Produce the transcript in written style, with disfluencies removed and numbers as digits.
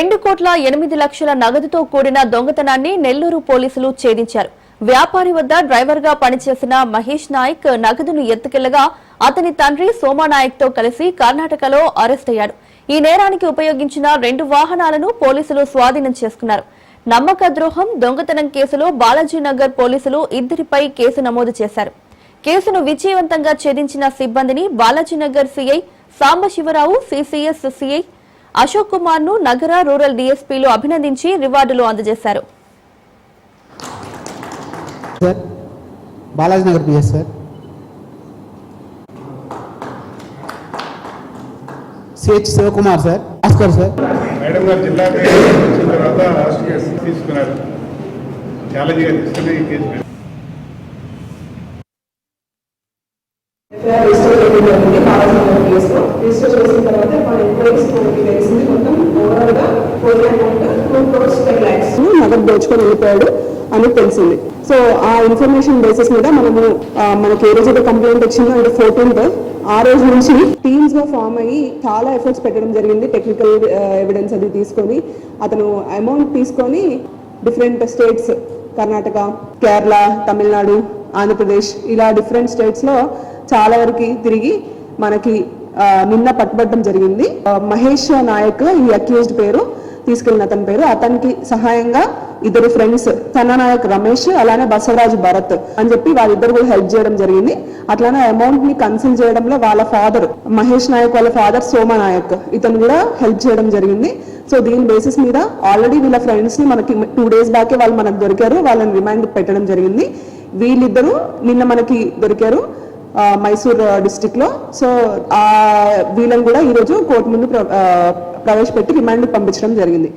2,08,00,000 నగదుతో కూడిన దొంగతనాన్ని నెల్లూరు పోలీసులు ఛేదించారు. వ్యాపారి వద్ద డ్రైవర్ గా పనిచేసిన మహేష్ నాయక్ నగదును ఎత్తుకెళ్లగా అతని తండ్రి సోమానాయక్ తో కలిసి కర్ణాటకలో అరెస్ట్ అయ్యాడు. ఈ నేరానికి ఉపయోగించిన 2 వాహనాలను పోలీసులు స్వాధీనం చేసుకున్నారు. నమ్మక ద్రోహం, దొంగతనం కేసులో బాలాజీనగర్ పోలీసులు ఇద్దరిపై కేసు నమోదు చేశారు. కేసును విజయవంతంగా ఛేదించిన సిబ్బందిని Balajinagar CI Sambasivarao, CCS CI Ashok Kumar ను నగర రూరల్ డీఎస్పీలు అభినందించి రివార్డులు అందజేశారు. Balajinagar PS sir, CH Shivakumar sir, Bhaskar sir. Madam గారు జిల్లా తర్వాత తీసుకున్నారు, ఛాలెంజ్గా తీసుకుని ఈ కేసు రిజిస్టర్ చేసిన తర్వాత మన ఎంప్లాయీస్ మనకి తెలిసింది మొత్తం ఓవరాల్ గా 4 lakhs నగదు దోచుకొని వెళ్ళిపోయాడు అని తెలిసింది. సో ఆ ఇన్ఫర్మేషన్ బేసిస్ మీద మనకి ఏ రోజు కంప్లైంట్ వచ్చిందో అంటే 14th, ఆ రోజు నుంచి టీమ్స్ గా ఫామ్ అయ్యి చాలా ఎఫర్ట్స్ పెట్టడం జరిగింది. టెక్నికల్ ఎవిడెన్స్ అది తీసుకొని అతను అమౌంట్ తీసుకొని డిఫరెంట్ స్టేట్స్, కర్ణాటక, కేరళ, తమిళనాడు, ఆంధ్రప్రదేశ్, ఇలా డిఫరెంట్ స్టేట్స్ లో చాలా వరకు తిరిగి మనకి నిన్న పట్టుబట్టడం జరిగింది. మహేష్ నాయక్ ఈ అక్యూజ్డ్ పేరు, తీసుకెళ్లిన అతని పేరు. అతనికి సహాయంగా 2 ఫ్రెండ్స్, సన్నానాయక్ రమేష్, అలానే బసవరాజు భరత్ అని చెప్పి వాళ్ళిద్దరు కూడా హెల్ప్ చేయడం జరిగింది. అట్లానే అమౌంట్ ని కన్సిల్ చేయడంలో వాళ్ళ ఫాదర్, మహేష్ నాయక్ వాళ్ళ ఫాదర్ సోమానాయక్, ఇతను కూడా హెల్ప్ చేయడం జరిగింది. సో దీని బేసిస్ మీద ఆల్రెడీ వీళ్ళ ఫ్రెండ్స్ ని మనకి 2 days బ్యాకే వాళ్ళు మనకు దొరికారు. వాళ్ళని రిమాండ్ పెట్టడం జరిగింది. వీళ్ళిద్దరూ నిన్న మనకి దొరికారు మైసూర్ డిస్ట్రిక్ట్ లో. సో వీళ్ళని కూడా ఈరోజు కోర్టు ముందు ప్రవేశపెట్టి రిమాండ్ పంపించడం జరిగింది.